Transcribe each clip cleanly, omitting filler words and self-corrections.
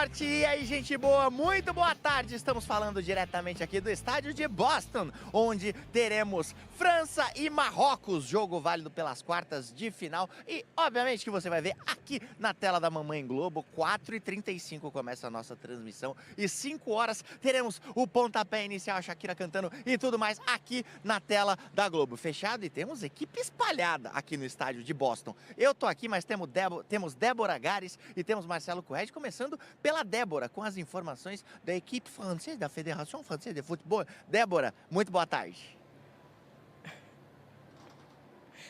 Esporte! E aí, gente boa, muito boa tarde! Estamos falando diretamente aqui do estádio de Boston, onde teremos França e Marrocos, jogo válido pelas quartas de final. E, obviamente, que você vai ver aqui na tela da Mamãe Globo, 4h35 começa a nossa transmissão e 5 horas teremos o pontapé inicial, a Shakira cantando e tudo mais aqui na tela da Globo. Fechado, e temos equipe espalhada aqui no estádio de Boston. Eu tô aqui, mas temos Débora Gares e temos Marcelo Corrêa, começando pela Débora, com as informações da equipe francesa, da Federação Francesa de Futebol. Débora, muito boa tarde.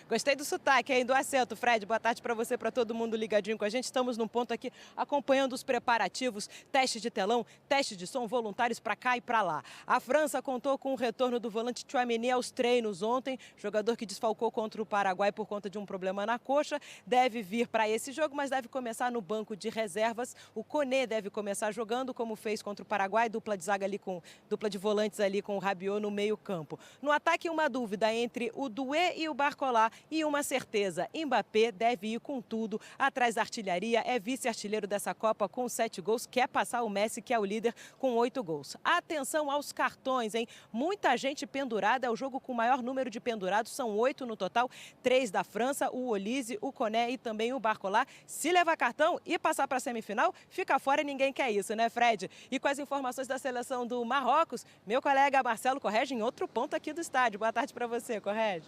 Gostei do sotaque, hein, do acento, Fred. Boa tarde para você, para todo mundo ligadinho com a gente. Estamos num ponto aqui acompanhando os preparativos, teste de telão, teste de som, voluntários para cá e para lá. A França contou com o retorno do volante Tchouaméni aos treinos ontem, jogador que desfalcou contra o Paraguai por conta de um problema na coxa. Deve vir para esse jogo, mas deve começar no banco de reservas. O Koné deve começar jogando, como fez contra o Paraguai, dupla de volantes ali com o Rabiot no meio-campo. No ataque, uma dúvida entre o Doué e o Barcola. E uma certeza, Mbappé deve ir com tudo, atrás da artilharia, é vice-artilheiro dessa Copa com 7 gols, quer passar o Messi, que é o líder, com 8 gols. Atenção aos cartões, hein? Muita gente pendurada, é o jogo com o maior número de pendurados, são 8 no total, 3 da França, o Olise, o Koné e também o Barcola. Se levar cartão e passar para a semifinal, fica fora e ninguém quer isso, né, Fred? E com as informações da seleção do Marrocos, meu colega Marcelo Corrêa em outro ponto aqui do estádio. Boa tarde para você, Corrêa.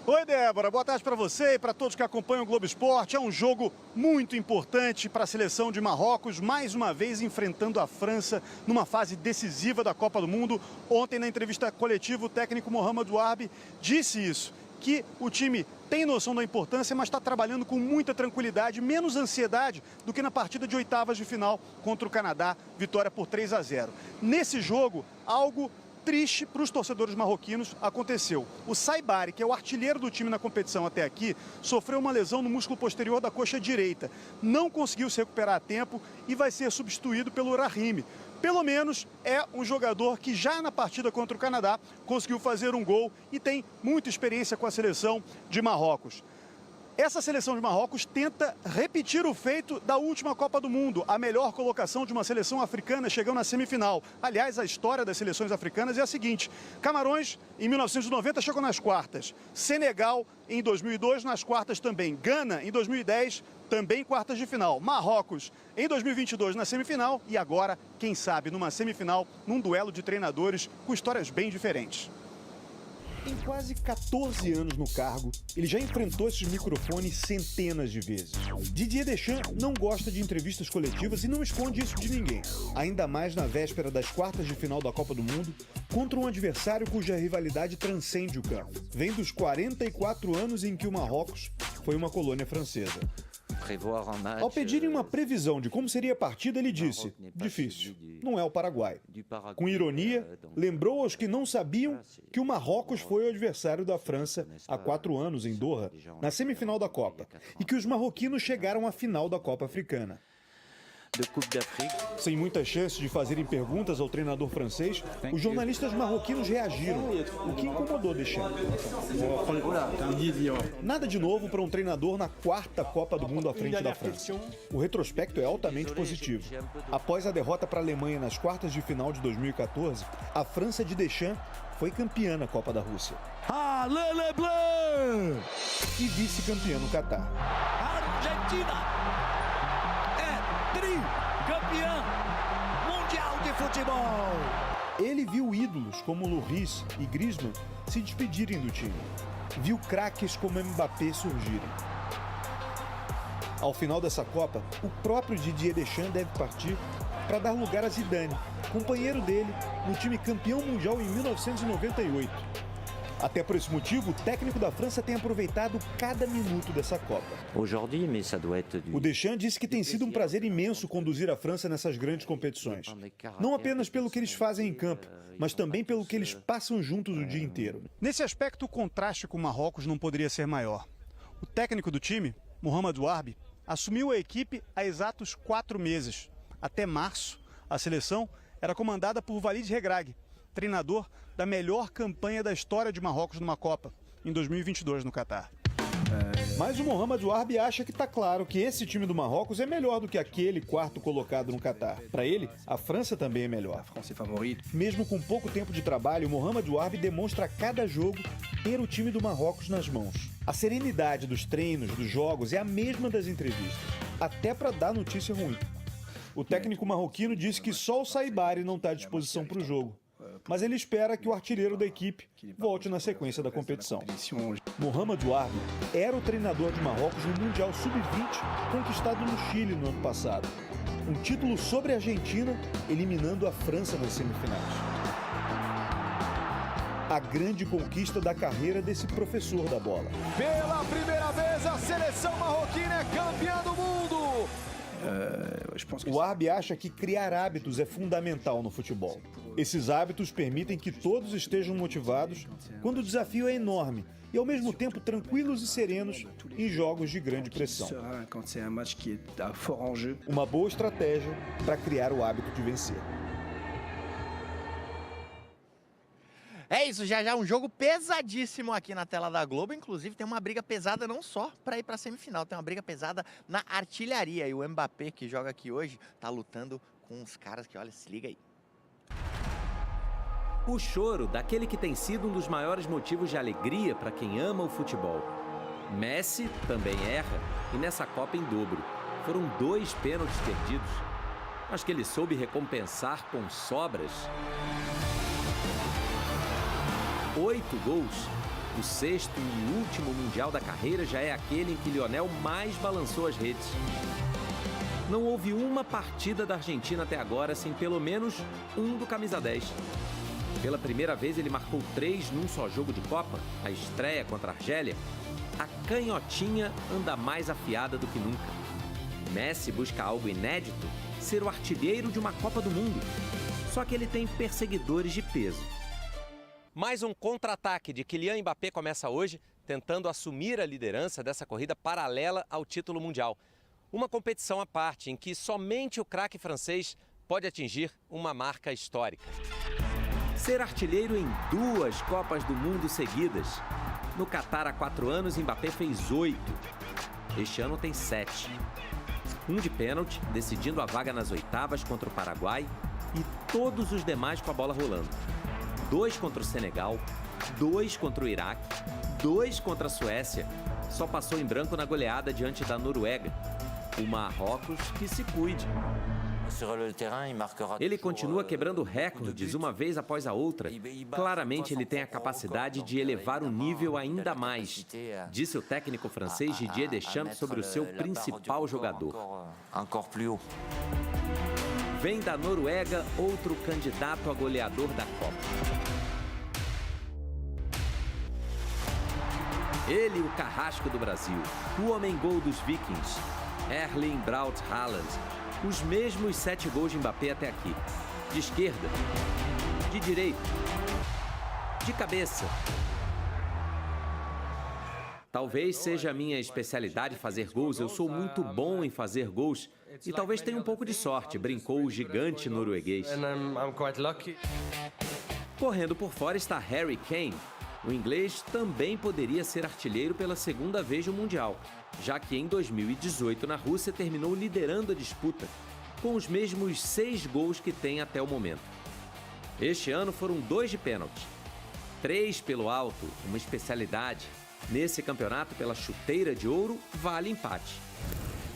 Oi, Débora. Boa tarde para você e para todos que acompanham o Globo Esporte. É um jogo muito importante para a seleção de Marrocos, mais uma vez enfrentando a França numa fase decisiva da Copa do Mundo. Ontem, na entrevista coletiva, o técnico Mohamed Ouarbi disse isso, que o time tem noção da importância, mas está trabalhando com muita tranquilidade, menos ansiedade do que na partida de oitavas de final contra o Canadá, vitória por 3-0. Nesse jogo, algo triste para os torcedores marroquinos aconteceu. O Saibari, que é o artilheiro do time na competição até aqui, sofreu uma lesão no músculo posterior da coxa direita. Não conseguiu se recuperar a tempo e vai ser substituído pelo Rahimi. Pelo menos é um jogador que já na partida contra o Canadá conseguiu fazer um gol e tem muita experiência com a seleção de Marrocos. Essa seleção de Marrocos tenta repetir o feito da última Copa do Mundo, a melhor colocação de uma seleção africana chegando na semifinal. Aliás, a história das seleções africanas é a seguinte: Camarões, em 1990, chegou nas quartas. Senegal, em 2002, nas quartas também. Gana, em 2010, também quartas de final. Marrocos, em 2022, na semifinal. E agora, quem sabe, numa semifinal, num duelo de treinadores com histórias bem diferentes. Em quase 14 anos no cargo, ele já enfrentou esses microfones centenas de vezes. Didier Deschamps não gosta de entrevistas coletivas e não esconde isso de ninguém. Ainda mais na véspera das quartas de final da Copa do Mundo, contra um adversário cuja rivalidade transcende o campo. Vem dos 44 anos em que o Marrocos foi uma colônia francesa. Ao pedirem uma previsão de como seria a partida, ele disse: difícil, não é o Paraguai. Com ironia, lembrou aos que não sabiam que o Marrocos foi o adversário da França há 4 anos em Doha, na semifinal da Copa, e que os marroquinos chegaram à final da Copa Africana. Sem muitas chances de fazerem perguntas ao treinador francês, os jornalistas marroquinos reagiram, o que incomodou Deschamps. Nada de novo para um treinador na 4ª Copa do Mundo à frente da França. O retrospecto é altamente positivo. Após a derrota para a Alemanha nas quartas de final de 2014, a França de Deschamps foi campeã na Copa da Rússia. E vice-campeã no Catar. Argentina! Campeão mundial de futebol. Ele viu ídolos como Lloris e Griezmann se despedirem do time. Viu craques como Mbappé surgirem. Ao final dessa Copa, o próprio Didier Deschamps deve partir para dar lugar a Zidane, companheiro dele no time campeão mundial em 1998. Até por esse motivo, o técnico da França tem aproveitado cada minuto dessa Copa. O Deschamps disse que tem sido um prazer imenso conduzir a França nessas grandes competições. Não apenas pelo que eles fazem em campo, mas também pelo que eles passam juntos o dia inteiro. Nesse aspecto, o contraste com o Marrocos não poderia ser maior. O técnico do time, Mohamed Ouarbi, assumiu a equipe há exatos 4 meses. Até março, a seleção era comandada por Walid Regragui, treinador da melhor campanha da história de Marrocos numa Copa, em 2022 no Catar. Mas o Mohamed Ouarbi acha que está claro que esse time do Marrocos é melhor do que aquele quarto colocado no Catar. Para ele, a França também é melhor. Mesmo com pouco tempo de trabalho, o Mohamed Ouarbi demonstra a cada jogo ter o time do Marrocos nas mãos. A serenidade dos treinos, dos jogos, é a mesma das entrevistas, até para dar notícia ruim. O técnico marroquino disse que só o Saibari não está à disposição para o jogo, mas ele espera que o artilheiro da equipe volte na sequência da competição. Mohamed Ouarbi era o treinador de Marrocos no Mundial Sub-20 conquistado no Chile no ano passado. Um título sobre a Argentina, eliminando a França nas semifinais. A grande conquista da carreira desse professor da bola. Pela primeira vez, a seleção marroquina é campeã do mundo! O Ouarbi acha que criar hábitos é fundamental no futebol. Esses hábitos permitem que todos estejam motivados quando o desafio é enorme e, ao mesmo tempo, tranquilos e serenos em jogos de grande pressão. Uma boa estratégia para criar o hábito de vencer. É isso, já um jogo pesadíssimo aqui na tela da Globo. Inclusive tem uma briga pesada não só para ir para a semifinal, tem uma briga pesada na artilharia. E o Mbappé, que joga aqui hoje, tá lutando com uns caras que, olha, se liga aí. O choro daquele que tem sido um dos maiores motivos de alegria para quem ama o futebol. Messi também erra e nessa Copa em dobro. Foram 2 pênaltis perdidos, mas que ele soube recompensar com sobras. 8 gols. O 6º e último Mundial da carreira já é aquele em que Lionel mais balançou as redes. Não houve uma partida da Argentina até agora sem pelo menos um do camisa 10. Pela primeira vez ele marcou 3 num só jogo de Copa, a estreia contra a Argélia. A canhotinha anda mais afiada do que nunca. Messi busca algo inédito, ser o artilheiro de uma Copa do Mundo. Só que ele tem perseguidores de peso. Mais um contra-ataque de Kylian Mbappé começa hoje, tentando assumir a liderança dessa corrida paralela ao título mundial. Uma competição à parte em que somente o craque francês pode atingir uma marca histórica. Ser artilheiro em 2 Copas do Mundo seguidas. No Catar há 4 anos, Mbappé fez 8. Este ano tem 7. 1 de pênalti, decidindo a vaga nas oitavas contra o Paraguai e todos os demais com a bola rolando. 2 contra o Senegal, 2 contra o Iraque, 2 contra a Suécia. Só passou em branco na goleada diante da Noruega. O Marrocos que se cuide. Ele continua quebrando recordes uma vez após a outra. Claramente ele tem a capacidade de elevar o nível ainda mais, disse o técnico francês Didier Deschamps sobre o seu principal jogador. Vem da Noruega outro candidato a goleador da Copa. Ele, o carrasco do Brasil, o homem-gol dos Vikings, Erling Braut Haaland. Os mesmos 7 gols de Mbappé até aqui. De esquerda, de direita, de cabeça. Talvez seja a minha especialidade fazer gols. Eu sou muito bom em fazer gols. E talvez tenha um pouco de sorte, brincou o gigante norueguês. Correndo por fora está Harry Kane. O inglês também poderia ser artilheiro pela 2ª vez no Mundial, já que em 2018 na Rússia terminou liderando a disputa, com os mesmos 6 gols que tem até o momento. Este ano foram 2 de pênalti, 3 pelo alto, uma especialidade. Nesse campeonato, pela chuteira de ouro, vale empate.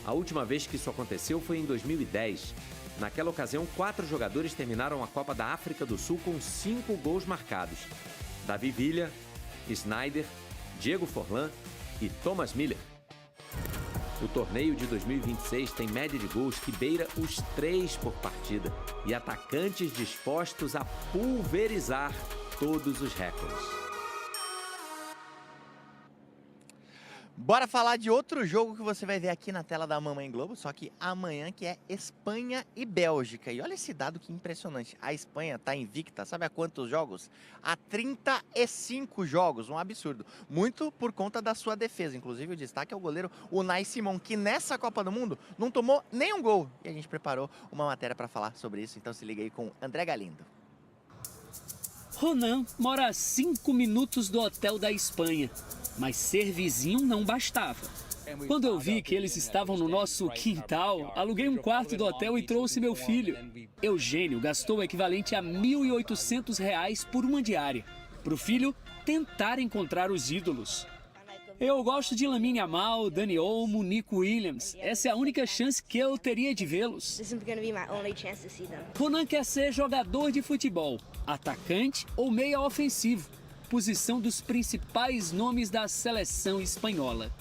A última vez que isso aconteceu foi em 2010. Naquela ocasião, 4 jogadores terminaram a Copa da África do Sul com 5 gols marcados. Davi Villa, Sneijder, Diego Forlan e Thomas Müller. O torneio de 2026 tem média de gols que beira os 3 por partida e atacantes dispostos a pulverizar todos os recordes. Bora falar de outro jogo que você vai ver aqui na tela da Mamãe Globo, só que amanhã, que é Espanha e Bélgica. E olha esse dado que impressionante. A Espanha está invicta, sabe há quantos jogos? Há 35 jogos, um absurdo. Muito por conta da sua defesa. Inclusive o destaque é o goleiro Unai Simon, que nessa Copa do Mundo não tomou nenhum gol. E a gente preparou uma matéria para falar sobre isso, então se liga aí com André Galindo. Ronan mora a 5 minutos do hotel da Espanha. Mas ser vizinho não bastava. Quando eu vi que eles estavam no nosso quintal, aluguei um quarto do hotel e trouxe meu filho. Eugênio gastou o equivalente a R$ 1.800 por uma diária, para o filho tentar encontrar os ídolos. Eu gosto de Lamine Yamal, Dani Olmo, Nico Williams. Essa é a única chance que eu teria de vê-los. Ronan quer ser jogador de futebol, atacante ou meia ofensivo, posição dos principais nomes da seleção espanhola.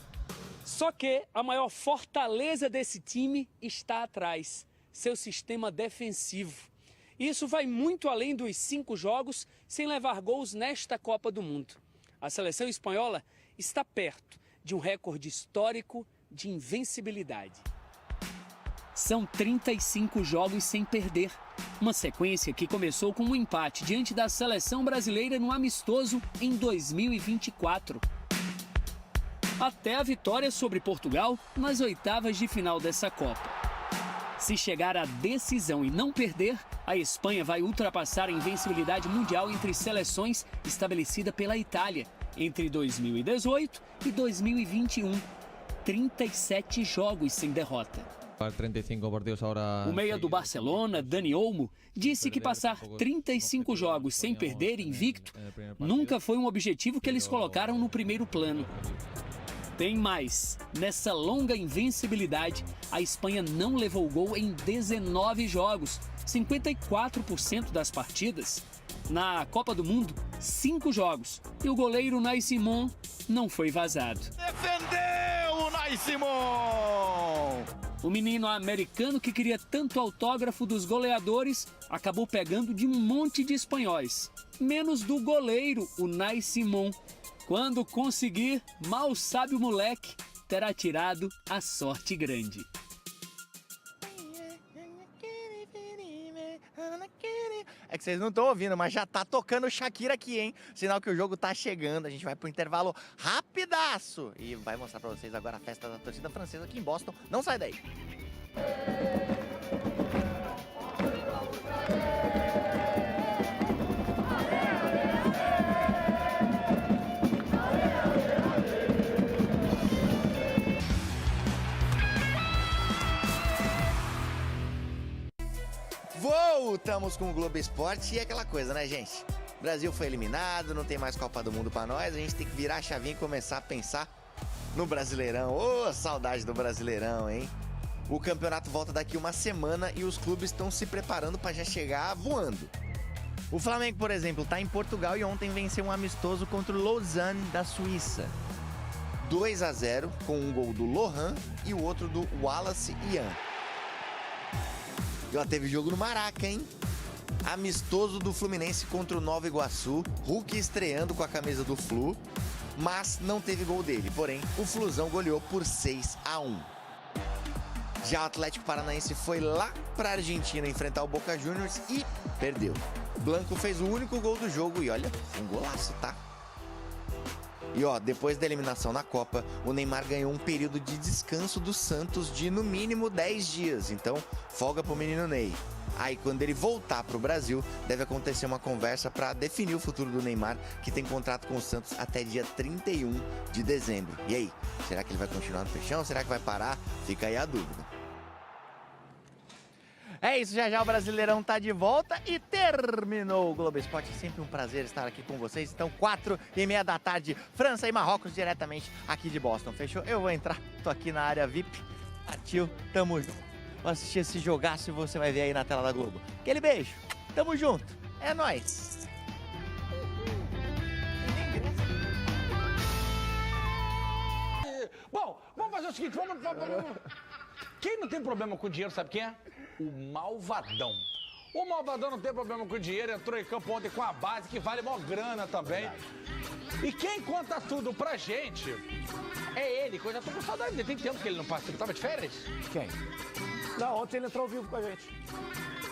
Só que a maior fortaleza desse time está atrás, seu sistema defensivo. Isso vai muito além dos 5 jogos sem levar gols nesta Copa do Mundo. A seleção espanhola está perto de um recorde histórico de invencibilidade. São 35 jogos sem perder. Uma sequência que começou com um empate diante da seleção brasileira no amistoso em 2024. Até a vitória sobre Portugal nas oitavas de final dessa Copa. Se chegar à decisão e não perder, a Espanha vai ultrapassar a invencibilidade mundial entre seleções estabelecida pela Itália entre 2018 e 2021. 37 jogos sem derrota. O meia do Barcelona, Dani Olmo, disse que passar 35 jogos sem perder invicto nunca foi um objetivo que eles colocaram no primeiro plano. Tem mais. Nessa longa invencibilidade, a Espanha não levou gol em 19 jogos, 54% das partidas. Na Copa do Mundo, 5 jogos. E o goleiro Unai Simón não foi vazado. Defendeu o Unai Simón! O menino americano que queria tanto autógrafo dos goleadores acabou pegando de um monte de espanhóis. Menos do goleiro Unai Simón. Quando conseguir, mal sabe o moleque, terá tirado a sorte grande. É que vocês não estão ouvindo, mas já tá tocando Shakira aqui, hein? Sinal que o jogo tá chegando, a gente vai pro intervalo rapidaço. E vai mostrar pra vocês agora a festa da torcida francesa aqui em Boston. Não sai daí. Voltamos com o Globo Esporte e aquela coisa, né, gente? O Brasil foi eliminado, não tem mais Copa do Mundo pra nós, a gente tem que virar a chavinha e começar a pensar no Brasileirão. Ô, saudade do Brasileirão, hein? O campeonato volta daqui uma semana e os clubes estão se preparando pra já chegar voando. O Flamengo, por exemplo, tá em Portugal e ontem venceu um amistoso contra o Lausanne da Suíça. 2-0 com um gol do Lohan e o outro do Wallace Ian. Já teve jogo no Maraca, hein? Amistoso do Fluminense contra o Nova Iguaçu, Hulk estreando com a camisa do Flu, mas não teve gol dele, porém o Flusão goleou por 6-1. Já o Atlético Paranaense foi lá pra Argentina enfrentar o Boca Juniors e perdeu. Blanco fez o único gol do jogo e olha, um golaço, tá? E ó, depois da eliminação na Copa, o Neymar ganhou um período de descanso do Santos de no mínimo 10 dias, então folga pro menino Ney. Aí quando ele voltar pro Brasil, deve acontecer uma conversa para definir o futuro do Neymar, que tem contrato com o Santos até dia 31 de dezembro. E aí, será que ele vai continuar no Peixão? Será que vai parar? Fica aí a dúvida. É isso, já já o Brasileirão tá de volta e terminou o Globo Esporte. É sempre um prazer estar aqui com vocês. Então, 4h30 da tarde, França e Marrocos, diretamente aqui de Boston. Fechou? Eu vou entrar, tô aqui na área VIP. Partiu, tamo junto. Vou assistir esse jogaço e você vai ver aí na tela da Globo. Aquele beijo, tamo junto, é nóis. Bom, vamos fazer o seguinte, vamos... Quem não tem problema com dinheiro, sabe quem é? O Malvadão. O Malvadão não tem problema com dinheiro, entrou em campo ontem com a base, que vale mó grana também. E quem conta tudo pra gente é ele, que eu já tô com saudade dele. Tem tempo que ele não participa. Tava de férias? Quem? Não, ontem ele entrou ao vivo com a gente.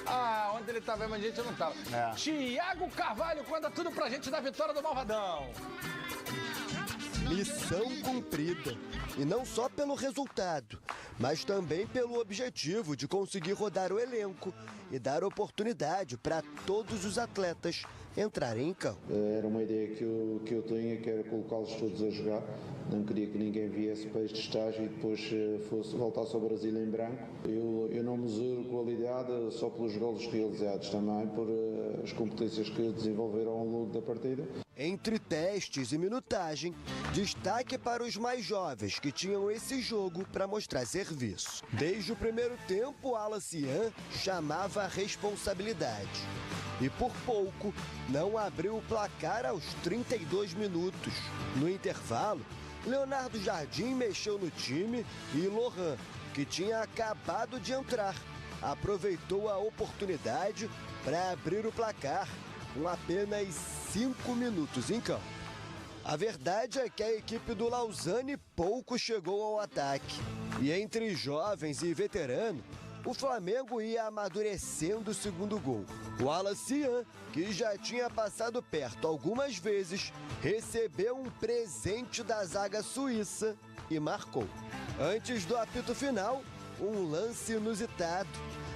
Ah, ontem ele tava, mas a gente não tava. É. Tiago Carvalho conta tudo pra gente da vitória do Malvadão. Missão cumprida. E não só pelo resultado, mas também pelo objetivo de conseguir rodar o elenco e dar oportunidade para todos os atletas entrarem em campo. Era uma ideia que eu tinha, que era colocá-los todos a jogar. Não queria que ninguém viesse para este estágio e depois voltasse ao Brasil em branco. Eu não mesuro qualidade só pelos golos realizados, também por as competências que desenvolveram ao longo da partida. Entre testes e minutagem, destaque para os mais jovens que tinham esse jogo para mostrar serviço. Desde o primeiro tempo, Alan Cian chamava a responsabilidade. E por pouco, não abriu o placar aos 32 minutos. No intervalo, Leonardo Jardim mexeu no time e Lohan, que tinha acabado de entrar, aproveitou a oportunidade para abrir o placar com apenas 5 minutos em campo. A verdade é que a equipe do Lausanne pouco chegou ao ataque. E entre jovens e veteranos, o Flamengo ia amadurecendo o segundo gol. O Alan Cian, que já tinha passado perto algumas vezes, recebeu um presente da zaga suíça e marcou. Antes do apito final, um lance inusitado.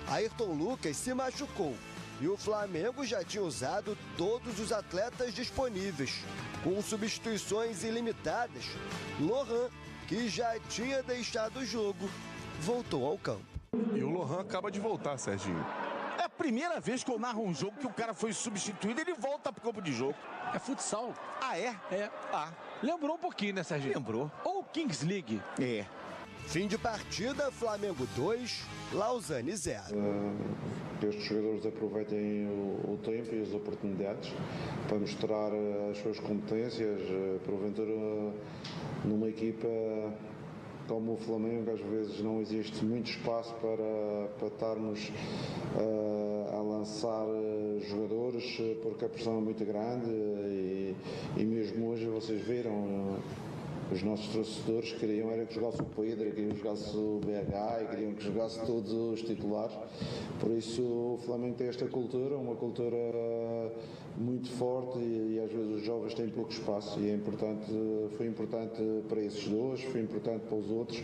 Ayrton Lucas se machucou e o Flamengo já tinha usado todos os atletas disponíveis. Com substituições ilimitadas, Lohan, que já tinha deixado o jogo, voltou ao campo. E o Lohan acaba de voltar, Serginho. É a primeira vez que eu narro um jogo que o cara foi substituído, ele volta pro campo de jogo. É futsal. Ah, é? É. Ah. Lembrou um pouquinho, né, Serginho? Lembrou. Ou Kings League. É. Fim de partida, Flamengo 2, Lausanne 0. Que estes jogadores aproveitem o tempo e as oportunidades para mostrar as suas competências. Porventura, numa equipa como o Flamengo, às vezes não existe muito espaço para estarmos a lançar jogadores, porque a pressão é muito grande e mesmo hoje vocês viram, os nossos torcedores queriam era que jogasse o Pedro, queriam que jogasse o BH e queriam que jogasse todos os titulares. Por isso o Flamengo tem esta cultura, uma cultura muito forte e às vezes os jovens têm pouco espaço e é importante, foi importante para esses dois, foi importante para os outros.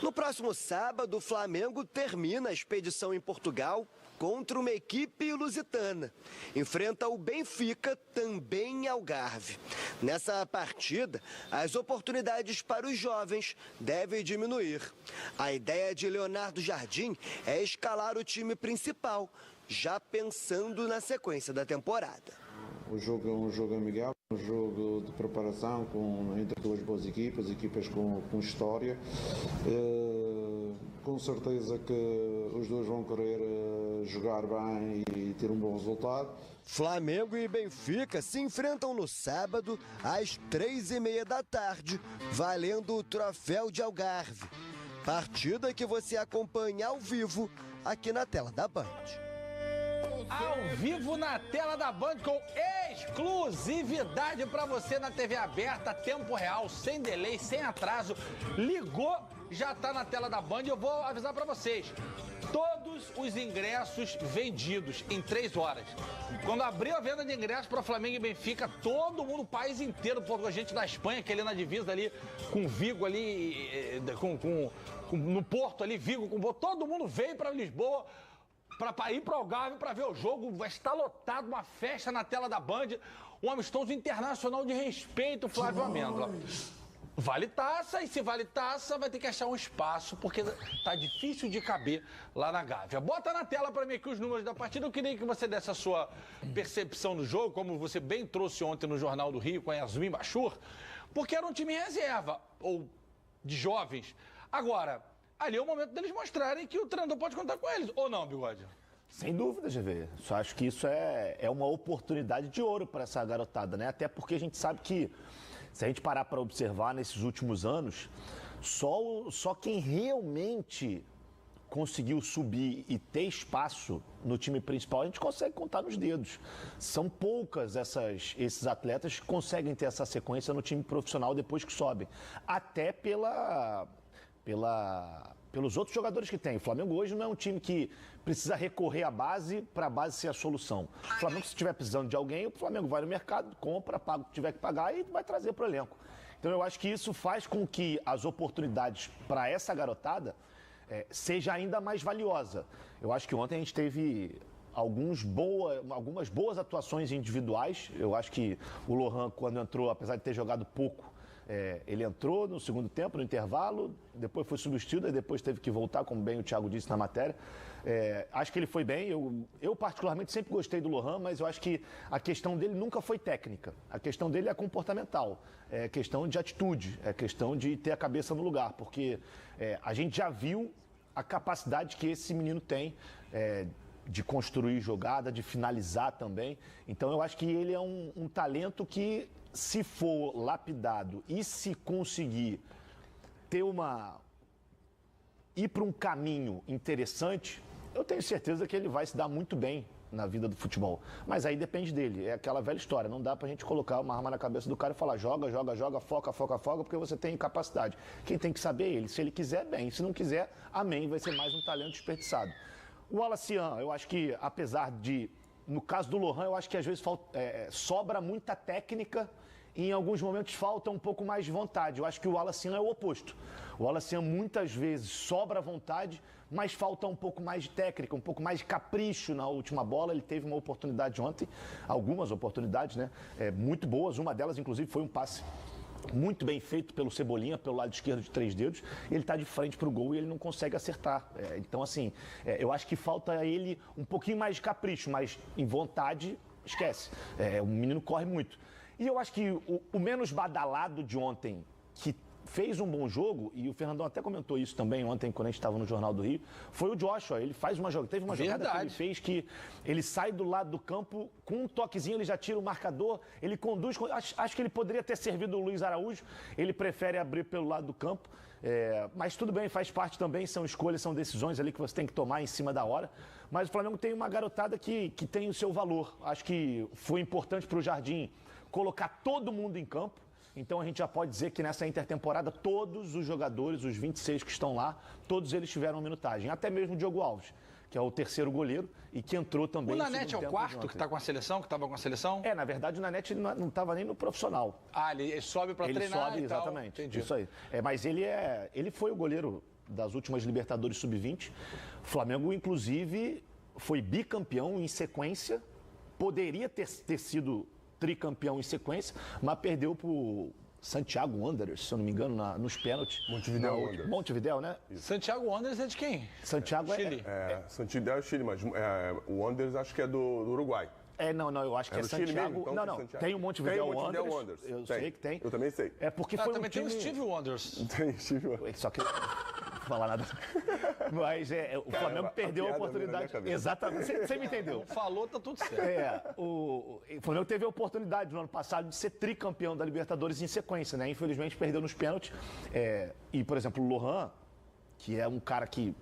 No próximo sábado, o Flamengo termina a expedição em Portugal contra uma equipe lusitana. Enfrenta o Benfica, também em Algarve. Nessa partida, as oportunidades para os jovens devem diminuir. A ideia de Leonardo Jardim é escalar o time principal, já pensando na sequência da temporada. O jogo é um jogo amigável, um jogo de preparação entre duas boas equipas com história. Com certeza que os dois vão querer jogar bem e ter um bom resultado. Flamengo e Benfica se enfrentam no sábado às 3h30 da tarde, valendo o troféu de Algarve. Partida que você acompanha ao vivo aqui na tela da Band. Ao vivo na tela da Band com exclusividade para você na TV aberta, tempo real, sem delay, sem atraso. Ligou, já está na tela da Band. Eu vou avisar para vocês. Todos os ingressos vendidos em 3 horas. Quando abriu a venda de ingressos para Flamengo e Benfica, todo mundo, o país inteiro, a gente da Espanha, que ali na divisa ali, com Vigo ali, no Porto ali, Vigo, todo mundo veio para Lisboa para ir para o Algarve para ver o jogo. Vai estar lotado, uma festa na tela da Band, um amistoso internacional de respeito, Flávio Amêndola. Vale taça, e se vale taça, vai ter que achar um espaço, porque tá difícil de caber lá na Gávea. Bota na tela para mim aqui os números da partida. Eu queria que você desse a sua percepção do jogo, como você bem trouxe ontem no Jornal do Rio com a Yasmin Bachur, porque era um time em reserva, ou de jovens. Agora, ali é o momento deles mostrarem que o treinador pode contar com eles, ou não, Bigode? Sem dúvida, GV. Só acho que isso é uma oportunidade de ouro para essa garotada, né? Até porque a gente sabe que, se a gente parar para observar nesses últimos anos, só quem realmente conseguiu subir e ter espaço no time principal, a gente consegue contar nos dedos. São poucas esses atletas que conseguem ter essa sequência no time profissional depois que sobem. Até pelos outros jogadores que tem. O Flamengo hoje não é um time que precisa recorrer à base para a base ser a solução. O Flamengo, se estiver precisando de alguém, o Flamengo vai no mercado, compra, paga o que tiver que pagar e vai trazer para o elenco. Então eu acho que isso faz com que as oportunidades para essa garotada seja ainda mais valiosa. Eu acho que ontem a gente teve algumas boas atuações individuais. Eu acho que o Lohan, quando entrou, apesar de ter jogado pouco, ele entrou no segundo tempo, no intervalo, depois foi substituído e depois teve que voltar, como bem o Thiago disse na matéria. Acho que ele foi bem. Eu particularmente sempre gostei do Lohan, mas eu acho que a questão dele nunca foi técnica. A questão dele é comportamental, é questão de atitude, é questão de ter a cabeça no lugar, porque a gente já viu a capacidade que esse menino tem de construir jogada, de finalizar também. Então eu acho que ele é um talento que, se for lapidado e se conseguir ir para um caminho interessante, eu tenho certeza que ele vai se dar muito bem na vida do futebol. Mas aí depende dele, é aquela velha história, não dá pra gente colocar uma arma na cabeça do cara e falar joga, foca, porque você tem capacidade. Quem tem que saber é ele, se ele quiser, bem, se não quiser, amém, vai ser mais um talento desperdiçado. O Wallace Yan, eu acho que, apesar de, no caso do Lohan, eu acho que às vezes sobra muita técnica e em alguns momentos falta um pouco mais de vontade. Eu acho que o Wallace Yan é o oposto. O Wallace Yan muitas vezes sobra vontade, mas falta um pouco mais de técnica, um pouco mais de capricho na última bola. Ele teve uma oportunidade ontem, algumas oportunidades, né? Muito boas. Uma delas, inclusive, foi um passe muito bem feito pelo Cebolinha, pelo lado esquerdo de 3 dedos. Ele está de frente para o gol e ele não consegue acertar. Então, assim, eu acho que falta a ele um pouquinho mais de capricho, mas em vontade, esquece. O menino corre muito. E eu acho que o menos badalado de ontem, que fez um bom jogo, e o Fernandão até comentou isso também ontem, quando a gente estava no Jornal do Rio, foi o Joshua. Ele faz uma jogada, teve uma jogada que ele fez que ele sai do lado do campo, com um toquezinho ele já tira o marcador, ele conduz, acho que ele poderia ter servido o Luiz Araújo, ele prefere abrir pelo lado do campo, mas tudo bem, faz parte também, são escolhas, são decisões ali que você tem que tomar em cima da hora, mas o Flamengo tem uma garotada que tem o seu valor. Acho que foi importante para o Jardim colocar todo mundo em campo. Então a gente já pode dizer que nessa intertemporada todos os jogadores, os 26 que estão lá, todos eles tiveram minutagem. Até mesmo o Diogo Alves, que é o terceiro goleiro e que entrou também. O Nanete é o quarto que está com a seleção, que estava com a seleção? Na verdade o Nanete não estava nem no profissional. Ele sobe para treinar sobe, e tal. Exatamente. Entendi. Isso aí. Mas ele foi o goleiro das últimas Libertadores Sub-20. O Flamengo, inclusive, foi bicampeão em sequência. Poderia ter sido tricampeão em sequência, mas perdeu pro Santiago Wanderers, se eu não me engano, nos pênaltis. Montevideo Wanderers. Montevideo, né? Santiago Wanderers é de quem? Santiago Chile. Santiago é Chile, mas o Wanderers acho que é do Uruguai. Não, eu acho que é Santiago. Chile mesmo, então, não, tem o Montevideo Wanderers. Eu sei que tem. Eu também sei. Porque foi também um time... tem o Steve Wanderers. Tem Steve Wanderers. Só que não falar nada. Mas o Flamengo perdeu a oportunidade. Exatamente. Você me entendeu? Falou, tá tudo certo. O Flamengo teve a oportunidade no ano passado de ser tricampeão da Libertadores em sequência, né? Infelizmente perdeu nos pênaltis. E, por exemplo, o Lohan, que é um cara que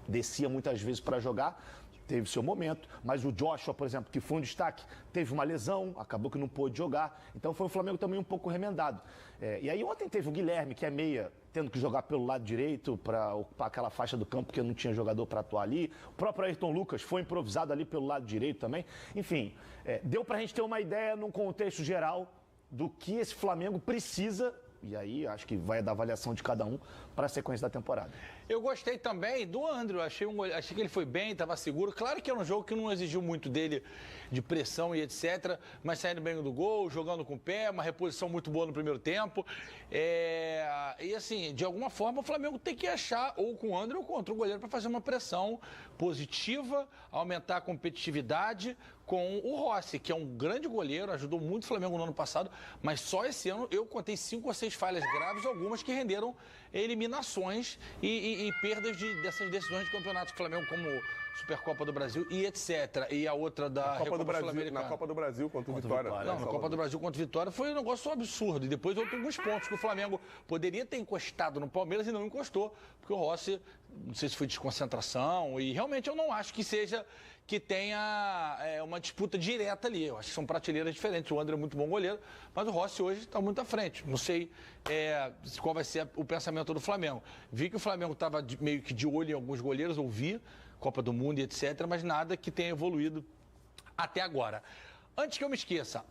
descia muitas vezes para jogar, teve seu momento, mas o Joshua, por exemplo, que foi um destaque, teve uma lesão, acabou que não pôde jogar, então foi o Flamengo também um pouco remendado. E aí ontem teve o Guilherme, que é meia, tendo que jogar pelo lado direito para ocupar aquela faixa do campo, porque não tinha jogador para atuar ali. O próprio Ayrton Lucas foi improvisado ali pelo lado direito também. Enfim, deu para a gente ter uma ideia num contexto geral do que esse Flamengo precisa. E aí, acho que vai da avaliação de cada um para a sequência da temporada. Eu gostei também do André, achei que ele foi bem, estava seguro. Claro que era um jogo que não exigiu muito dele de pressão e etc, mas saindo bem do gol, jogando com o pé, uma reposição muito boa no primeiro tempo. E assim, de alguma forma o Flamengo tem que achar, ou com o André ou com outro goleiro, para fazer uma pressão positiva, aumentar a competitividade com o Rossi, que é um grande goleiro, ajudou muito o Flamengo no ano passado, mas só esse ano eu contei 5 ou 6 falhas graves, algumas que renderam eliminações e perdas dessas decisões de campeonatos do Flamengo, como Supercopa do Brasil e etc. E a outra da Copa do Brasil, na Copa do Brasil contra o Vitória. Não, na Copa do Brasil contra o Vitória foi um negócio absurdo. E depois houve alguns pontos que o Flamengo poderia ter encostado no Palmeiras e não encostou, porque o Rossi, não sei se foi desconcentração, e realmente eu não acho que tenha uma disputa direta ali. Eu acho que são prateleiras diferentes. O André é muito bom goleiro, mas o Rossi hoje está muito à frente. Não sei qual vai ser o pensamento do Flamengo. Vi que o Flamengo estava meio que de olho em alguns goleiros, ouvi, Copa do Mundo e etc., mas nada que tenha evoluído até agora. Antes que eu me esqueça,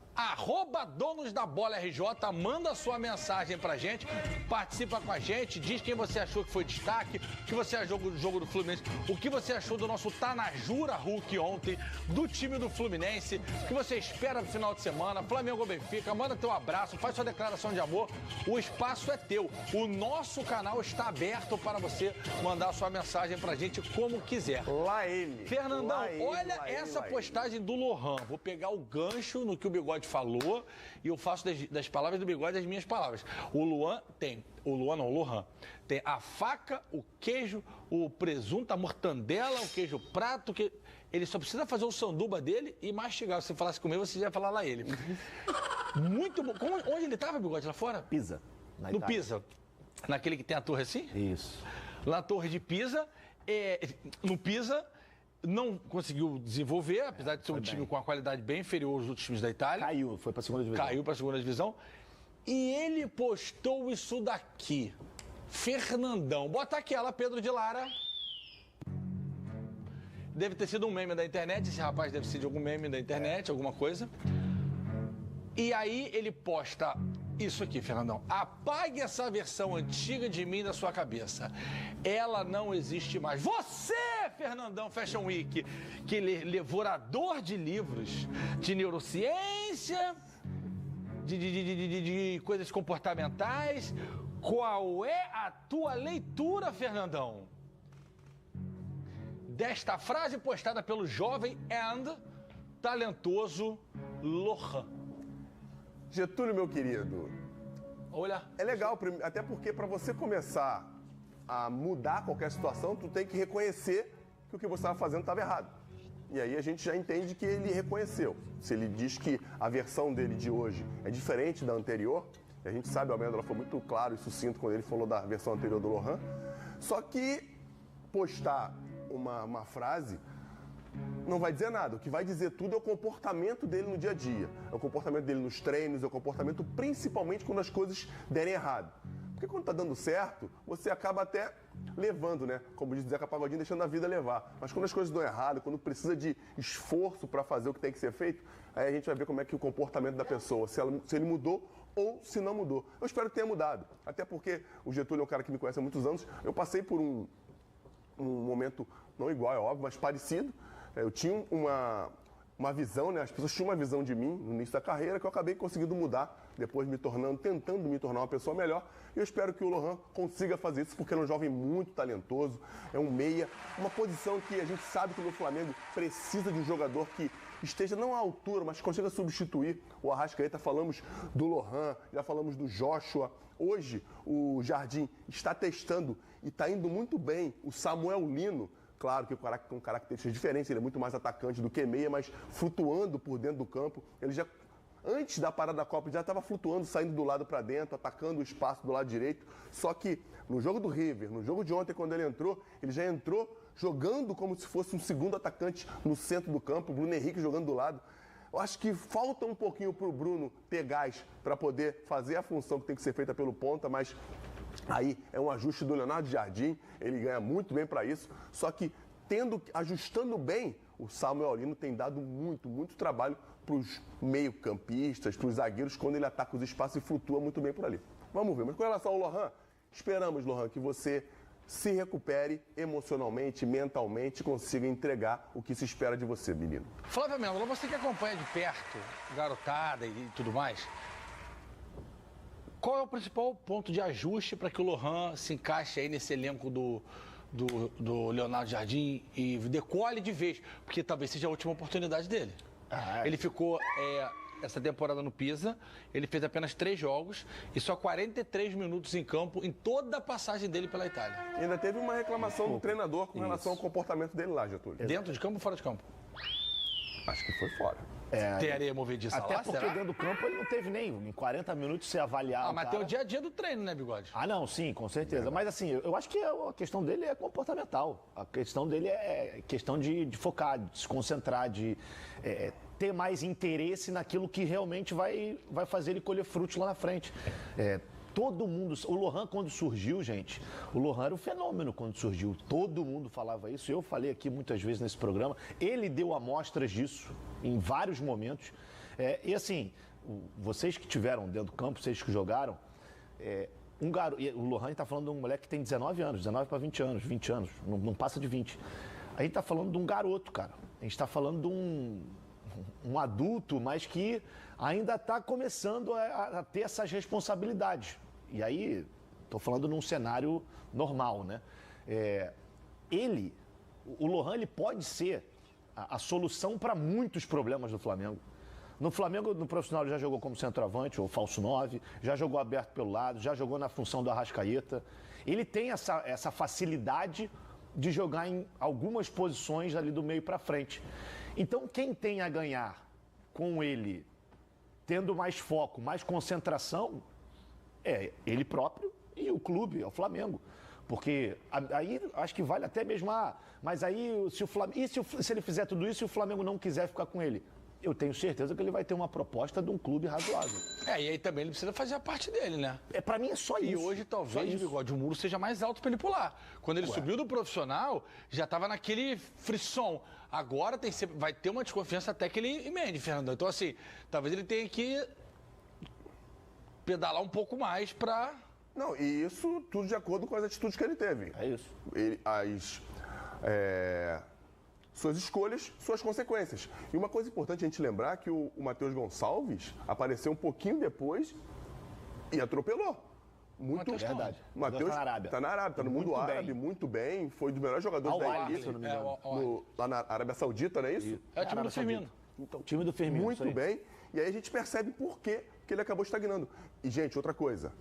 @donos da bola RJ, manda sua mensagem pra gente, participa com a gente, diz quem você achou que foi destaque, o que você achou do jogo do Fluminense, o que você achou do nosso Tanajura Hulk ontem, do time do Fluminense, o que você espera do final de semana, Flamengo ou Benfica, manda teu abraço, faz sua declaração de amor, o espaço é teu. O nosso canal está aberto para você mandar sua mensagem pra gente como quiser. Lá ele. Fernandão, Lá ele, olha lá ele, essa lá postagem do Lohan. Vou pegar o gancho no que o Bigode falou e eu faço das palavras do Bigode as minhas palavras. O Lohan tem a faca, o queijo, o presunto, a mortandela, o queijo prato, que ele só precisa fazer o sanduba dele e mastigar. Se você falasse comigo, você já ia falar lá ele. Muito bom. Onde ele estava, Bigode? Lá fora? Pisa. No Pisa. Naquele que tem a torre assim? Isso. Na torre de Pisa. No Pisa, não conseguiu desenvolver, apesar de ser um time com uma qualidade bem inferior aos outros times da Itália. Foi para a segunda divisão. Caiu para a segunda divisão. E ele postou isso daqui. Fernandão. Bota aquela, Pedro de Lara. Deve ter sido um meme da internet. Esse rapaz deve ser de algum meme da internet, alguma coisa. E aí ele posta isso aqui, Fernandão. Apague essa versão antiga de mim da sua cabeça. Ela não existe mais. Você, Fernandão Fashion Week, que devorador de livros, de neurociência, de coisas comportamentais. Qual é a tua leitura, Fernandão, desta frase postada pelo jovem e talentoso Lohan? Getúlio, meu querido. Olha. É legal, até porque para você começar a mudar qualquer situação, tu tem que reconhecer que o que você estava fazendo estava errado. E aí a gente já entende que ele reconheceu. Se ele diz que a versão dele de hoje é diferente da anterior, e a gente sabe, o Almendra foi muito claro e sucinto quando ele falou da versão anterior do Lohan, só que postar uma frase não vai dizer nada. O que vai dizer tudo é o comportamento dele no dia a dia. É o comportamento dele nos treinos, é o comportamento principalmente quando as coisas derem errado. Porque quando tá dando certo, você acaba até levando, né? Como diz Zeca Pagodinho, deixando a vida levar. Mas quando as coisas dão errado, quando precisa de esforço para fazer o que tem que ser feito, aí a gente vai ver como é que o comportamento da pessoa, se ele mudou ou se não mudou. Eu espero que tenha mudado. Até porque o Getúlio é um cara que me conhece há muitos anos. Eu passei por um momento, não igual, é óbvio, mas parecido. Eu tinha uma visão, né? As pessoas tinham uma visão de mim no início da carreira que eu acabei conseguindo mudar, depois tentando me tornar uma pessoa melhor. E eu espero que o Lohan consiga fazer isso, porque ele é um jovem muito talentoso, é um meia, uma posição que a gente sabe que no Flamengo precisa de um jogador que esteja não à altura, mas consiga substituir o Arrascaeta. Falamos do Lohan, já falamos do Joshua. Hoje o Jardim está testando e está indo muito bem o Samuel Lino. Claro que com características diferentes, ele é muito mais atacante do que meia, mas flutuando por dentro do campo. Ele já, antes da parada da Copa, já estava flutuando, saindo do lado para dentro, atacando o espaço do lado direito. Só que no jogo do River, no jogo de ontem, quando ele já entrou jogando como se fosse um segundo atacante no centro do campo, o Bruno Henrique jogando do lado. Eu acho que falta um pouquinho para o Bruno ter gás para poder fazer a função que tem que ser feita pelo ponta, mas aí é um ajuste do Leonardo Jardim, ele ganha muito bem para isso, só que ajustando bem, o Samuel Lino tem dado muito trabalho para os meio-campistas, para os zagueiros, quando ele ataca os espaços e flutua muito bem por ali. Vamos ver, mas com relação ao Lohan, esperamos, Lohan, que você se recupere emocionalmente, mentalmente, consiga entregar o que se espera de você, menino. Flávio Mendes, você que acompanha de perto, garotada e tudo mais, qual é o principal ponto de ajuste para que o Lohan se encaixe aí nesse elenco do Leonardo Jardim e decole de vez? Porque talvez seja a última oportunidade dele. Ele ficou essa temporada no Pisa, ele fez apenas 3 jogos e só 43 minutos em campo em toda a passagem dele pela Itália. E ainda teve uma reclamação do treinador com relação ao comportamento dele lá, Getúlio. Dentro de campo ou fora de campo? Acho que foi fora. Tem areia movediça até lá, porque será? dentro do campo ele não teve nem em 40 minutos você avaliar. Mas tem o dia a dia do treino, né, Bigode? Não, sim, com certeza. Mas assim, eu acho que a questão dele é comportamental. A questão dele é questão de focar, de se concentrar, de ter mais interesse naquilo que realmente vai fazer ele colher frutos lá na frente. todo mundo... O Lohan, quando surgiu, gente, o Lohan era um fenômeno quando surgiu. Todo mundo falava isso. Eu falei aqui muitas vezes nesse programa. Ele deu amostras disso em vários momentos. E assim, vocês que tiveram dentro do campo, vocês que jogaram, o Lohan está falando de um moleque que tem 19 anos, 19 para 20 anos, não passa de 20. A gente está falando de um garoto, cara. A gente está falando de um adulto, mas que ainda está começando a ter essas responsabilidades. E aí, estou falando num cenário normal, né? O Lohan, ele pode ser a solução para muitos problemas do Flamengo. No Flamengo, no profissional, ele já jogou como centroavante ou falso 9, já jogou aberto pelo lado, já jogou na função do Arrascaeta. Ele tem essa facilidade de jogar em algumas posições ali do meio para frente. Então, quem tem a ganhar com ele tendo mais foco, mais concentração, é ele próprio e o clube, é o Flamengo. Porque aí acho que vale até mesmo, mas aí se ele fizer tudo isso e o Flamengo não quiser ficar com ele? Eu tenho certeza que ele vai ter uma proposta de um clube razoável. E aí também ele precisa fazer a parte dele, né? Pra mim é só isso. E hoje talvez, Bigode, o muro seja mais alto pra ele pular. Quando ele subiu do profissional, já tava naquele frisson. Agora vai ter uma desconfiança até que ele emende, Fernando. Então assim, talvez ele tenha que pedalar um pouco mais pra... Não, e isso tudo de acordo com as atitudes que ele teve. É isso. Suas escolhas, suas consequências. E uma coisa importante a gente lembrar que o Matheus Gonçalves apareceu um pouquinho depois e atropelou. Muito verdade. Matheus tá na Arábia, tá no mundo árabe, muito bem. Foi um dos melhores jogadores da equipe. Lá na Arábia Saudita, não é isso? É o time do Firmino. Então, o time do Firmino. Muito bem. E aí a gente percebe por que ele acabou estagnando. E, gente, outra coisa.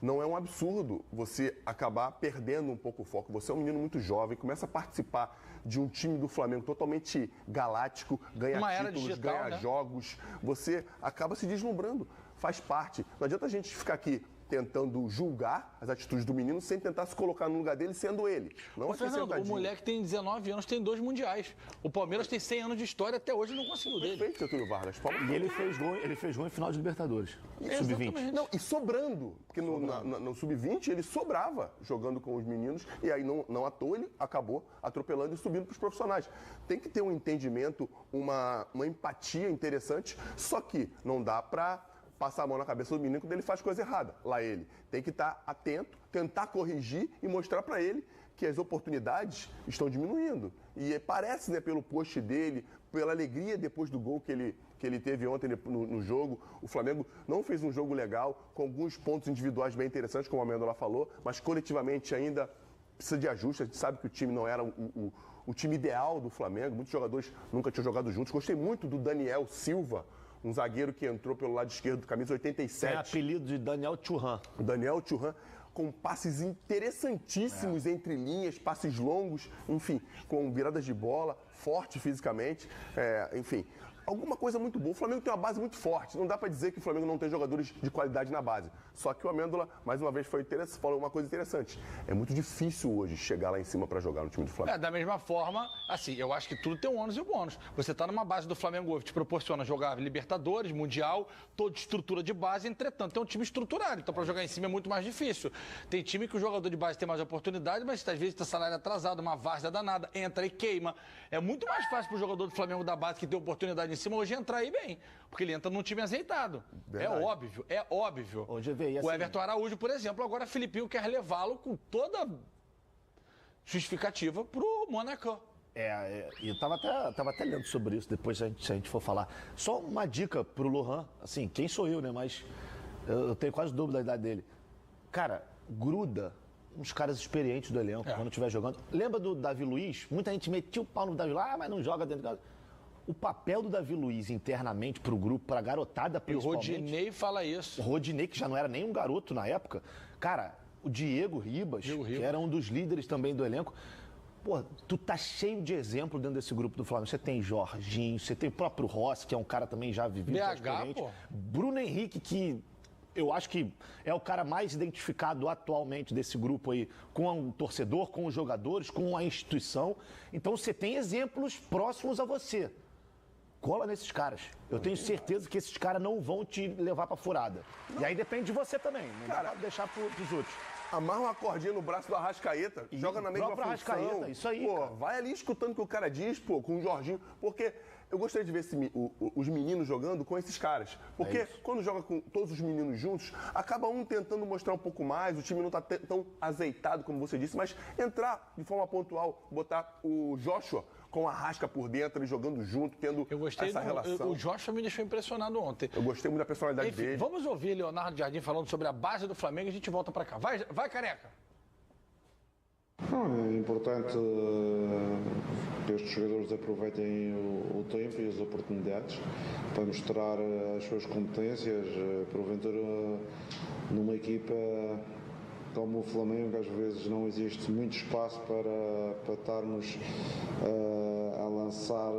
Não é um absurdo você acabar perdendo um pouco o foco. Você é um menino muito jovem, começa a participar de um time do Flamengo totalmente galáctico, ganha títulos, digital, ganha jogos. Você acaba se deslumbrando, faz parte. Não adianta a gente ficar aqui tentando julgar as atitudes do menino sem tentar se colocar no lugar dele sendo ele. Não Fernando, o moleque tem 19 anos, tem 2 mundiais. O Palmeiras tem 100 anos de história, até hoje não conseguiu dele. Perfeito, Getúlio Vargas. E ele fez gol em final de Libertadores. Sub-20. Não, e sobrando. Porque no Sub-20 ele sobrava jogando com os meninos. E aí, não à toa, ele acabou atropelando e subindo para os profissionais. Tem que ter um entendimento, uma empatia interessante. Só que não dá para passar a mão na cabeça do menino quando ele faz coisa errada. Lá ele tem que estar atento, tentar corrigir e mostrar para ele que as oportunidades estão diminuindo. E parece, né, pelo post dele, pela alegria depois do gol que ele teve ontem no jogo. O Flamengo não fez um jogo legal, com alguns pontos individuais bem interessantes, como a Amêndola falou, mas coletivamente ainda precisa de ajuste. A gente sabe que o time não era o time ideal do Flamengo. Muitos jogadores nunca tinham jogado juntos. Gostei muito do Daniel Silva, um zagueiro que entrou pelo lado esquerdo, camisa 87. Tem apelido de Daniel Churran. Daniel Churran, com passes interessantíssimos entre linhas, passes longos, enfim, com viradas de bola, forte fisicamente, enfim. Alguma coisa muito boa. O Flamengo tem uma base muito forte. Não dá para dizer que o Flamengo não tem jogadores de qualidade na base. Só que o Amêndola, mais uma vez, falou uma coisa interessante. É muito difícil hoje chegar lá em cima para jogar no time do Flamengo. Da mesma forma, assim, eu acho que tudo tem um ônus e um bônus. Você tá numa base do Flamengo hoje, te proporciona jogar Libertadores, Mundial, toda estrutura de base, entretanto, é um time estruturado. Então, para jogar em cima é muito mais difícil. Tem time que o jogador de base tem mais oportunidade, mas às vezes tá salário atrasado, uma várzea danada, entra e queima. É muito mais fácil pro jogador do Flamengo da base que tem oportunidade em cima hoje entrar aí bem, porque ele entra num time azeitado. Verdade. É óbvio. Hoje veio assim, o Everton Araújo, por exemplo, agora Filipinho quer levá-lo com toda justificativa pro Monaco. Eu tava até lendo sobre isso, depois se a gente for falar. Só uma dica pro Lohan, assim, quem sou eu, né? Mas eu tenho quase o dobro da idade dele. Cara, gruda uns caras experientes do elenco quando estiver jogando. Lembra do Davi Luiz? Muita gente metia o pau no Davi Luiz, mas não joga dentro de casa. O papel do Davi Luiz internamente pro grupo, pra garotada principalmente... E o Rodinei fala isso. O Rodinei, que já não era nem um garoto na época. Cara, o Diego Ribas, que era um dos líderes também do elenco. Pô, tu tá cheio de exemplo dentro desse grupo do Flamengo. Você tem Jorginho, você tem o próprio Rossi, que é um cara também já vivido. BH, pô. Bruno Henrique, que... Eu acho que é o cara mais identificado atualmente desse grupo aí com o torcedor, com os jogadores, com a instituição. Então você tem exemplos próximos a você. cola nesses caras. Eu tenho certeza que esses caras não vão te levar pra furada. E aí depende de você também, não dá pra deixar pros outros. Amarra uma cordinha no braço do Arrascaeta, joga na mesma função. Arrascaeta, isso aí, pô, cara. vai ali escutando o que o cara diz, pô, com o Jorginho, porque eu gostaria de ver os meninos jogando com esses caras. Porque quando joga com todos os meninos juntos, acaba um tentando mostrar um pouco mais, o time não tá tão azeitado, como você disse, mas entrar de forma pontual, botar o Joshua com a Arrasca por dentro e jogando junto, tendo essa relação. O Joshua me deixou impressionado ontem. Eu gostei muito da personalidade dele. Vamos ouvir Leonardo Jardim falando sobre a base do Flamengo e a gente volta pra cá. Vai, Careca! É importante que estes jogadores aproveitem o tempo e as oportunidades para mostrar as suas competências, porventura numa equipa como o Flamengo, às vezes não existe muito espaço para estarmos a lançar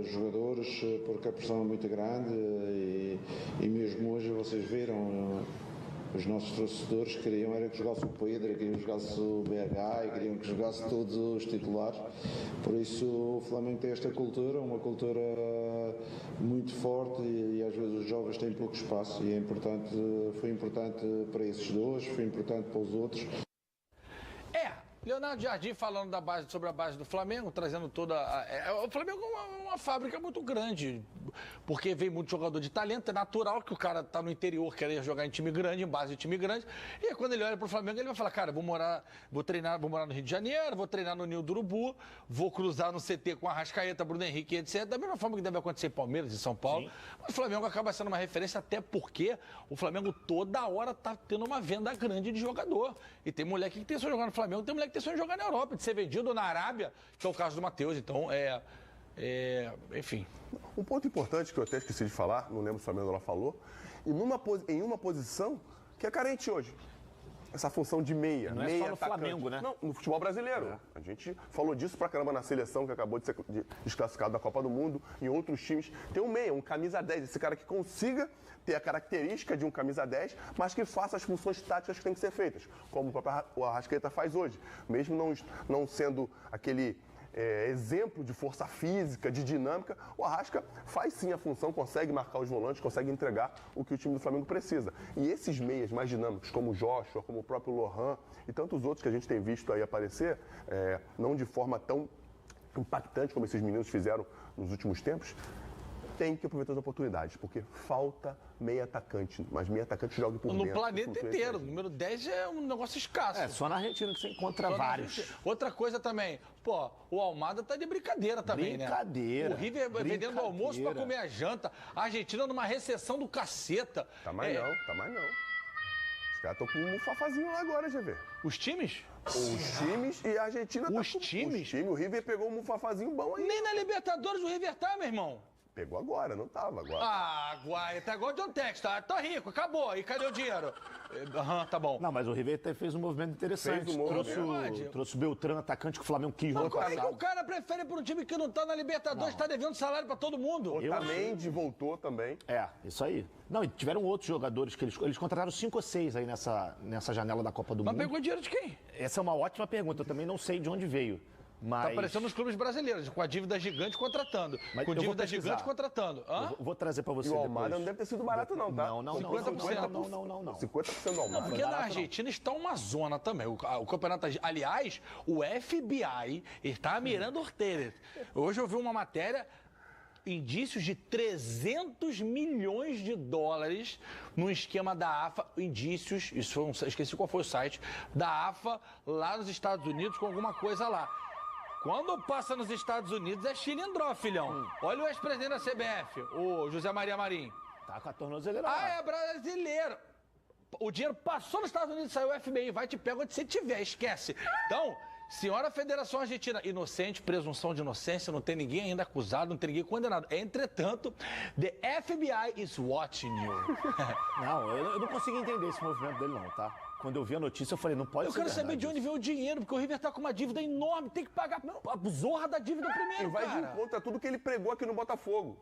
jogadores, porque a pressão é muito grande e mesmo hoje vocês viram, os nossos torcedores queriam era que jogasse o Pedro, queriam que jogasse o BH e queriam que jogasse todos os titulares. Por isso o Flamengo tem esta cultura, uma cultura muito forte e às vezes os jovens têm pouco espaço e é importante, foi importante para esses dois, foi importante para os outros. Leonardo Jardim falando sobre a base do Flamengo, trazendo toda... o Flamengo é uma fábrica muito grande, porque vem muito jogador de talento, é natural que o cara tá no interior, querer jogar em time grande, em base de time grande, e aí, quando ele olha pro Flamengo, ele vai falar, cara, vou morar no Rio de Janeiro, vou treinar no Ninho do Urubu, vou cruzar no CT com a Arrascaeta, Bruno Henrique, etc. Da mesma forma que deve acontecer em Palmeiras e São Paulo, mas o Flamengo acaba sendo uma referência, até porque o Flamengo toda hora tá tendo uma venda grande de jogador, e tem moleque que tem sonho de jogar no Flamengo, tem moleque que tem sonho de jogar na Europa, de ser vendido na Arábia, que é o caso do Matheus. Então, enfim. Um ponto importante que eu até esqueci de falar, não lembro se o Flamengo ela falou, em uma posição que é carente hoje. Essa função de meia. Não meia é só no atacante. Flamengo, né? Não, no futebol brasileiro. A gente falou disso pra caramba na seleção, que acabou de ser desclassificado da Copa do Mundo, em outros times. Tem um meia, um camisa 10, esse cara que consiga ter a característica de um camisa 10, mas que faça as funções táticas que têm que ser feitas, como o próprio Arrascaeta faz hoje. Mesmo não sendo aquele exemplo de força física, de dinâmica, o Arrasca faz sim a função, consegue marcar os volantes, consegue entregar o que o time do Flamengo precisa. E esses meias mais dinâmicos, como o Joshua, como o próprio Lohan e tantos outros que a gente tem visto aí aparecer, não de forma tão impactante como esses meninos fizeram nos últimos tempos, tem que aproveitar as oportunidades, porque falta meia atacante, mas meia atacante joga por dentro. No planeta inteiro, o número 10 é um negócio escasso. Só na Argentina que você encontra vários. Outra coisa também, o Almada tá de brincadeira também, né? Brincadeira. O River vendendo almoço pra comer a janta, a Argentina numa recessão do caceta. Tá mais não. Os caras estão com um mufafazinho lá agora, GV. Os times? Os times e a Argentina Os times? O River pegou um mufafazinho bom aí. Nem na Libertadores o River tá, meu irmão. Pegou agora, não tava agora. Guai, tá igual o John Tex, tá rico, acabou. E cadê o dinheiro? Tá bom. Não, mas o River fez um movimento interessante. Trouxe o Beltrán, atacante que o Flamengo quis no passado. O cara prefere por um time que não tá na Libertadores, tá devendo salário pra todo mundo. Otamendi voltou também. Isso aí. Não, e tiveram outros jogadores que eles contrataram 5 ou 6 aí nessa janela da Copa do Mundo. Mas pegou dinheiro de quem? Essa é uma ótima pergunta, eu também não sei de onde veio. Mas... Tá aparecendo nos clubes brasileiros, com a dívida gigante contratando. Com dívida gigante contratando. Eu vou trazer pra você depois. E o Almada não deve ter sido barato não, tá? Não. 50% do Almada. Porque na Argentina está uma zona também. O campeonato... Aliás, o FBI está mirando Ortega. Hoje eu vi uma matéria... Indícios de 300 milhões de dólares no esquema da AFA, indícios, esqueci qual foi o site, da AFA lá nos Estados Unidos com alguma coisa lá. Quando passa nos Estados Unidos é chilindró, filhão. Olha o ex-presidente da CBF, o José Maria Marinho. Tá com a tornozeleira. É brasileiro. O dinheiro passou nos Estados Unidos, saiu o FBI, vai te pega onde você tiver, esquece. Então... Senhora Federação Argentina, inocente, presunção de inocência, não tem ninguém ainda acusado, não tem ninguém condenado. Entretanto, the FBI is watching you. Não, eu não consigo entender esse movimento dele não, tá? Quando eu vi a notícia, eu falei, não pode ser Eu quero saber de onde vem o dinheiro, porque o River tá com uma dívida enorme, tem que pagar a zorra da dívida primeiro, E vai de encontro a tudo que ele pregou aqui no Botafogo.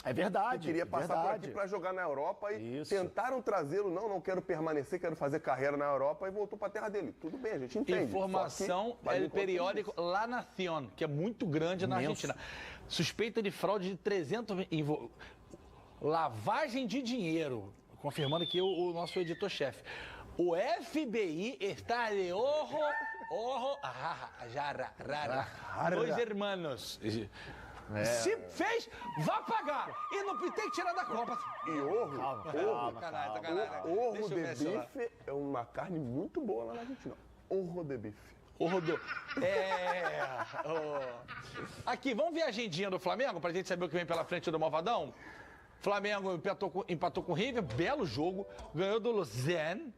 É verdade. Que queria passar por aqui para jogar na Europa e tentaram trazê-lo. Não quero permanecer, quero fazer carreira na Europa e voltou para a terra dele. Tudo bem, a gente entende. Informação periódico La Nación, que é muito grande na Argentina. Suspeita de fraude de 300... Lavagem de dinheiro. Confirmando aqui o nosso editor-chefe. O FBI está de ojo, dois irmãos. Se fez, vá pagar. E não tem que tirar da Copa. E orro de bife é uma carne muito boa lá na Argentina. Orro de bife. Aqui, vamos ver a agendinha do Flamengo pra gente saber o que vem pela frente do Malvadão? Flamengo empatou com o River, belo jogo, ganhou do Lucerne,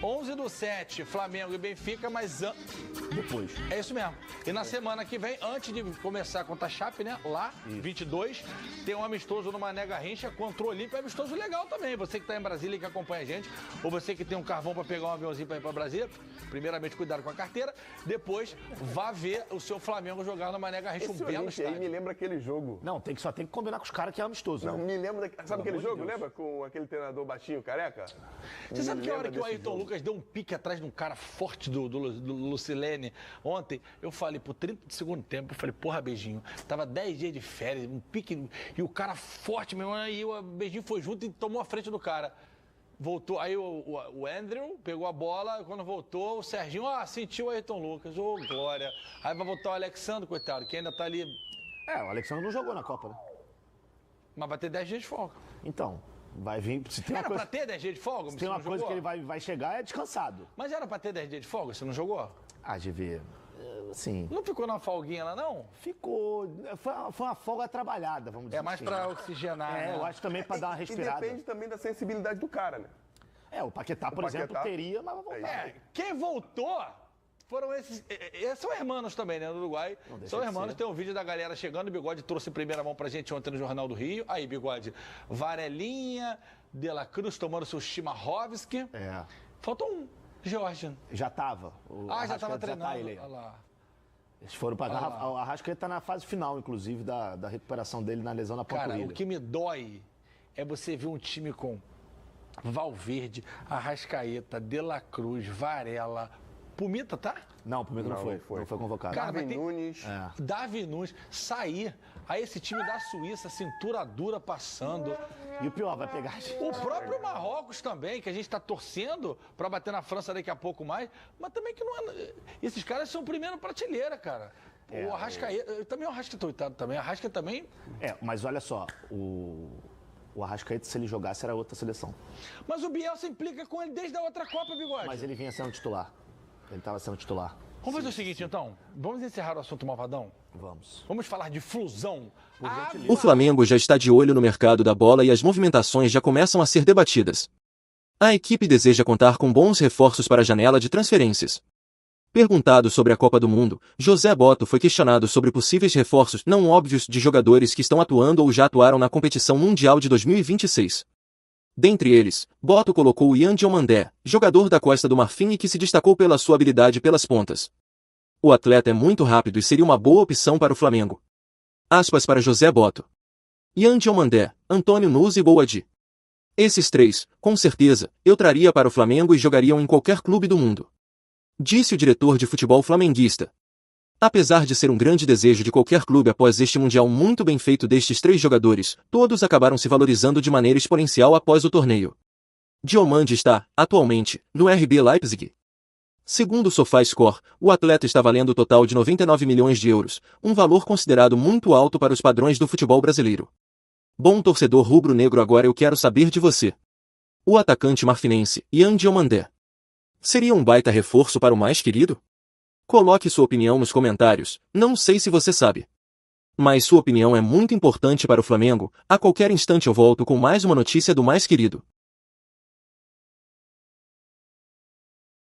11/7, Flamengo e Benfica, mas depois. É isso mesmo. E na semana que vem, antes de começar contra a Chape, né? Lá, 22, tem um amistoso no Mané Garrincha contra o Olímpia, amistoso legal também. Você que tá em Brasília e que acompanha a gente, ou você que tem um carvão para pegar um aviãozinho para ir para Brasília, primeiramente cuidado com a carteira, depois vá ver o seu Flamengo jogar no Mané Garrincha, um belo estádio. Aí me lembra aquele jogo. Não, só tem que combinar com os caras que é amistoso. Não, me lembra, sabe aquele jogo? Lembra com aquele treinador baixinho, careca? Você sabe que a hora que o Ayrton Lucas deu um pique atrás de um cara forte do Lucilene ontem, eu falei, por 30 de segundo tempo, eu falei, porra, Beijinho, tava 10 dias de férias, um pique, e o cara forte mesmo, aí o Beijinho foi junto e tomou a frente do cara. Voltou, aí o Andrew pegou a bola, quando voltou, o Serginho, sentiu o Ayrton Lucas, glória. Aí vai voltar o Alexandre, coitado, que ainda tá ali. O Alexandre não jogou na Copa, né? Mas vai ter 10 dias de folga. Então, vai vir... Se tem era pra ter 10 dias de folga? Se tem uma coisa que ele vai chegar, é descansado. Mas era pra ter 10 dias de folga, você não jogou? GV, sim. Não ficou numa folguinha lá, não? Ficou. Foi uma folga trabalhada, vamos dizer assim. É mais pra oxigenar, né? Eu acho também pra dar uma respirada. E depende também da sensibilidade do cara, né? O Paquetá, por exemplo, teria, mas vai voltar. Quem voltou foram esses são irmãos também, né, do Uruguai. São irmãos, tem um vídeo da galera chegando, o Bigode trouxe em primeira mão pra gente ontem no Jornal do Rio. Aí, Bigode, Varelinha, De La Cruz tomando seu Chimarovski. Faltou um, Georgian. Já tava. Já tava treinando. Olha lá. Eles foram pra garrafa. O Arrascaeta tá na fase final, inclusive, da recuperação dele na lesão na panturrilha. Cara, o que me dói é você ver um time com Valverde, Arrascaeta, De La Cruz, Varela, Pumita, tá? Não, Pumita não foi convocado. Cara, Davi Nunes. Davi Nunes sair. Aí esse time da Suíça, cintura dura passando. E o pior, vai pegar... O próprio Marrocos também, que a gente tá torcendo pra bater na França daqui a pouco mais, mas também que não é... Esses caras são primeiro prateleira, cara. O Arrascaeta... Também o Arrascaeta coitado também. Arrascaeta também... mas olha só, o Arrascaeta, se ele jogasse, era outra seleção. Mas o Bielsa implica com ele desde a outra Copa, Bigode. Mas ele vinha sendo titular. Ele estava sendo titular. Vamos fazer o seguinte, então. Vamos encerrar o assunto Malvadão? Vamos. Vamos falar de flusão. O Flamengo já está de olho no mercado da bola e as movimentações já começam a ser debatidas. A equipe deseja contar com bons reforços para a janela de transferências. Perguntado sobre a Copa do Mundo, José Botto foi questionado sobre possíveis reforços não óbvios de jogadores que estão atuando ou já atuaram na competição mundial de 2026. Dentre eles, Botto colocou o Yan Diomandé, jogador da Costa do Marfim e que se destacou pela sua habilidade pelas pontas. O atleta é muito rápido e seria uma boa opção para o Flamengo. Aspas para José Botto. Yan Diomandé, Antônio Nunes e Boadi. Esses três, com certeza, eu traria para o Flamengo e jogariam em qualquer clube do mundo. Disse o diretor de futebol flamenguista. Apesar de ser um grande desejo de qualquer clube após este Mundial muito bem feito destes três jogadores, todos acabaram se valorizando de maneira exponencial após o torneio. Diomande está, atualmente, no RB Leipzig. Segundo o SofaScore, o atleta está valendo o total de 99 milhões de euros, um valor considerado muito alto para os padrões do futebol brasileiro. Bom torcedor rubro-negro, agora eu quero saber de você. O atacante marfinense, Yan Diomandé, seria um baita reforço para o mais querido? Coloque sua opinião nos comentários, não sei se você sabe. Mas sua opinião é muito importante para o Flamengo. A qualquer instante eu volto com mais uma notícia do mais querido.